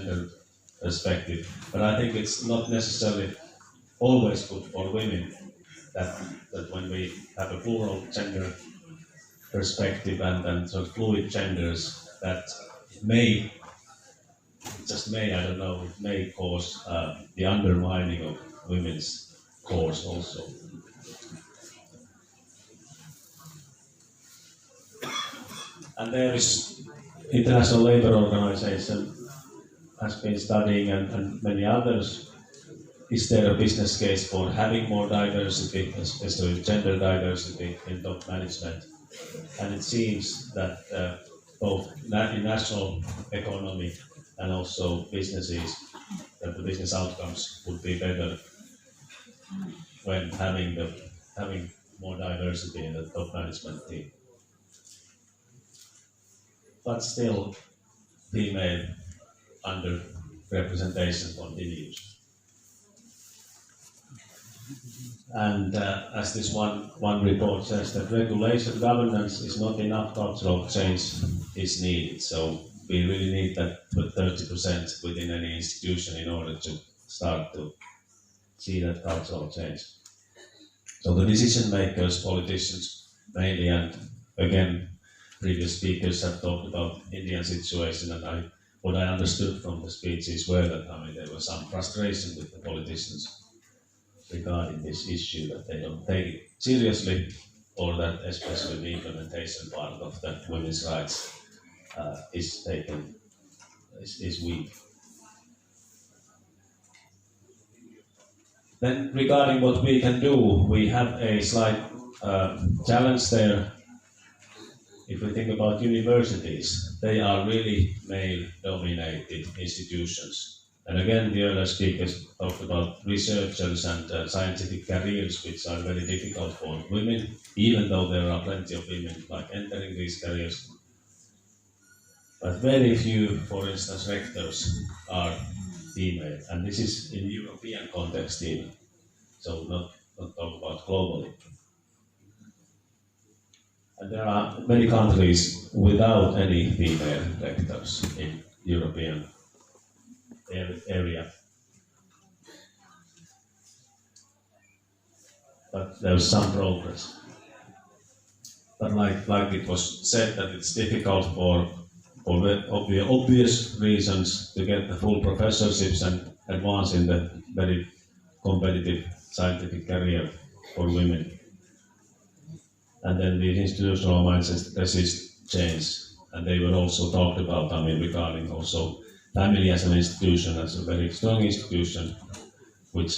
gender perspective. But I think it's not necessarily always good for women that when we have a plural gender perspective and sort of fluid genders, that may, just may, I don't know, it may cause the undermining of women's cause also. And there is International Labour Organization has been studying, and many others, is there a business case for having more diversity, especially gender diversity in top management? And it seems that both in national economy and also businesses, that the business outcomes would be better when having more diversity in the top management team. But still, female underrepresentation continues. And as this one report says, that regulation governance is not enough, cultural change is needed. So we really need that 30% within any institution in order to start to see that cultural change. So the decision makers, politicians mainly, and again, previous speakers have talked about Indian situation, and what I understood from the speeches were that there was some frustration with the politicians regarding this issue, that they don't take it seriously, or that especially the implementation part of the women's rights is weak. Then regarding what we can do, we have a slight challenge there. If we think about universities, they are really male-dominated institutions. And again, the earlier speakers talked about researchers and scientific careers, which are very difficult for women, even though there are plenty of women entering these careers. But very few, for instance, rectors are female, and this is in European context even, so not talk about globally. And there are many countries without any female rectors in European area. But there's some progress. But like it was said, that it's difficult for obvious reasons to get the full professorships and advance in the very competitive scientific career for women. And then the institutional mindsets resist change, and they were also talked about, regarding also family as an institution, as a very strong institution, which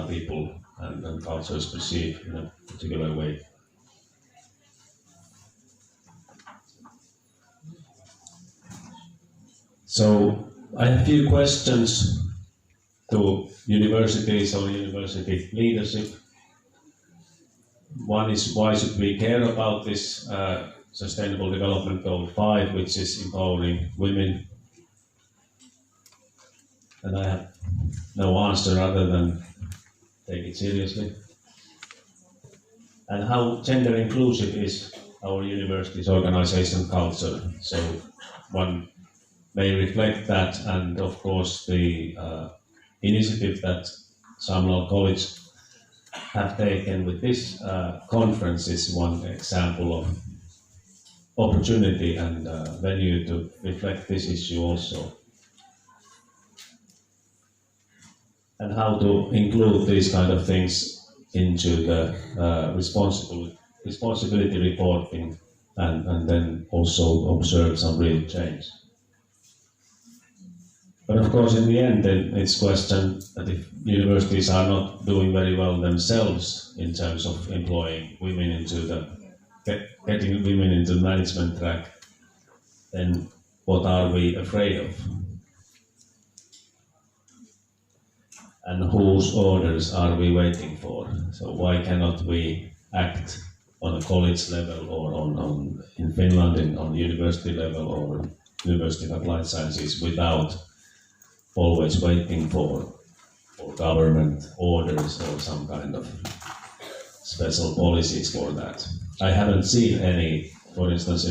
people and cultures perceive in a particular way. So I have a few questions to universities or university leadership. One is, why should we care about this Sustainable Development Goal 5, which is empowering women? And I have no answer other than take it seriously. And how gender inclusive is our university's organization culture? So one may reflect that, and of course the initiative that Samlal College have taken with this conference is one example of opportunity and venue to reflect this issue also. And how to include these kind of things into the responsibility reporting, and then also observe some real change. But of course, in the end, then it's question that if universities are not doing very well themselves in terms of employing women getting women into the management track, then what are we afraid of? And whose orders are we waiting for? So why cannot we act on a college level, or in Finland on university level, or University of Applied Sciences, without always waiting for government orders or some kind of special policies for that? I haven't seen any, for instance,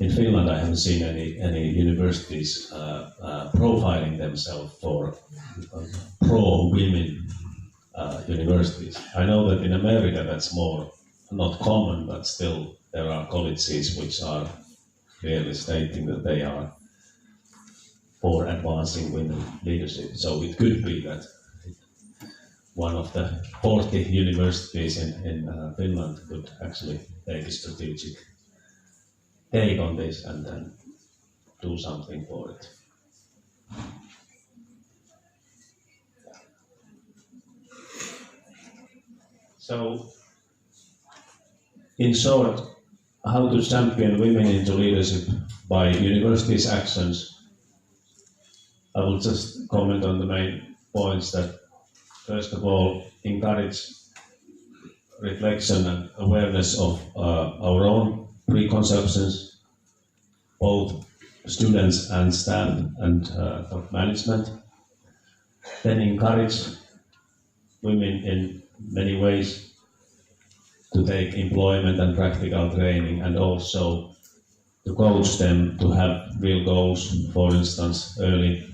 in Finland, I haven't seen any universities profiling themselves for pro-women universities. I know that in America that's more not common, but still there are colleges which are clearly stating that they are for advancing women leadership. So it could be that one of the 40 universities in Finland could actually take a strategic take on this and then do something for it. So, in short, how to champion women into leadership by universities' actions. I will just comment on the main points that, first of all, encourage reflection and awareness of our own preconceptions, both students and staff and top management. Then encourage women in many ways to take employment and practical training, and also to coach them to have real goals, for instance, early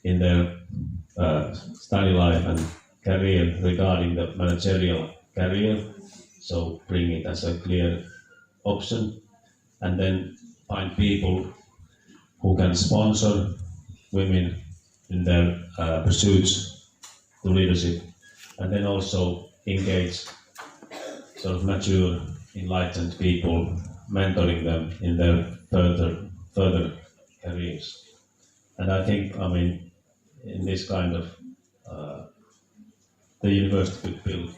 in their study life and career regarding the managerial career. So bring it as a clear option, and then find people who can sponsor women in their pursuits to leadership, and then also engage sort of mature, enlightened people, mentoring them in their further careers. And I think, I mean, in this kind of the university could build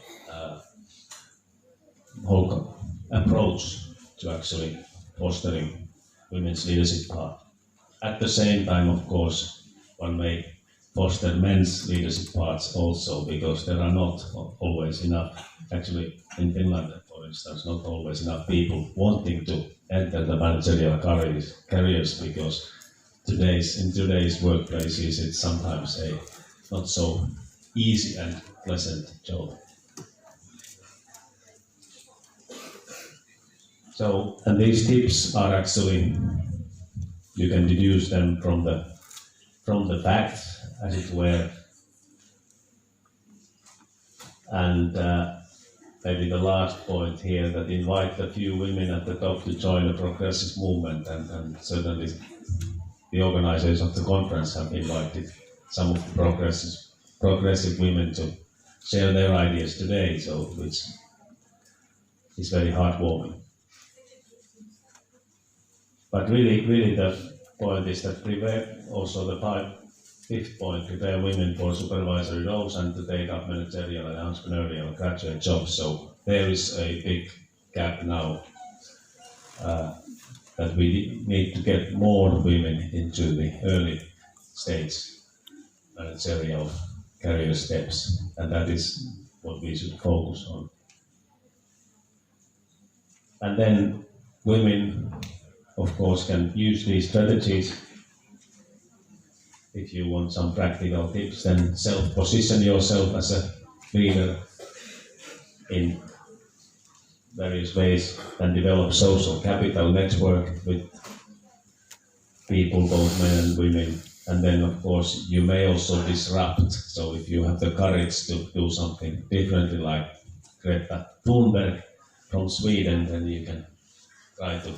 whole approach to actually fostering women's leadership part. At the same time, of course, one may foster men's leadership parts also, because there are not always enough, actually in Finland, for instance, not always enough people wanting to enter the managerial careers, because in today's workplaces it's sometimes a not so easy and pleasant job. So, and these tips are actually, you can deduce them from the facts, as it were. And maybe the last point here, that invite a few women at the top to join the progressive movement, and certainly the organizers of the conference have invited some of the progressive women to share their ideas today, so which is very heartwarming. But really the point is that prepare, also the fifth point, prepare women for supervisory roles and to take up managerial and entrepreneurial graduate jobs. So there is a big gap now that we need to get more women into the early stage managerial career steps, and that is what we should focus on. And then women, of course, can use these strategies. If you want some practical tips, then self-position yourself as a leader in various ways, and develop social capital network with people, both men and women. And then, of course, you may also disrupt. So if you have the courage to do something differently, like Greta Thunberg from Sweden, then you can try to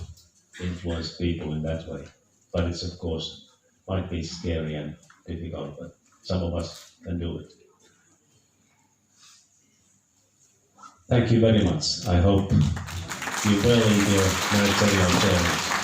influence people in that way. But it's, of course, might be scary and difficult, but some of us can do it. Thank you very much. I hope you well in your managerial journey.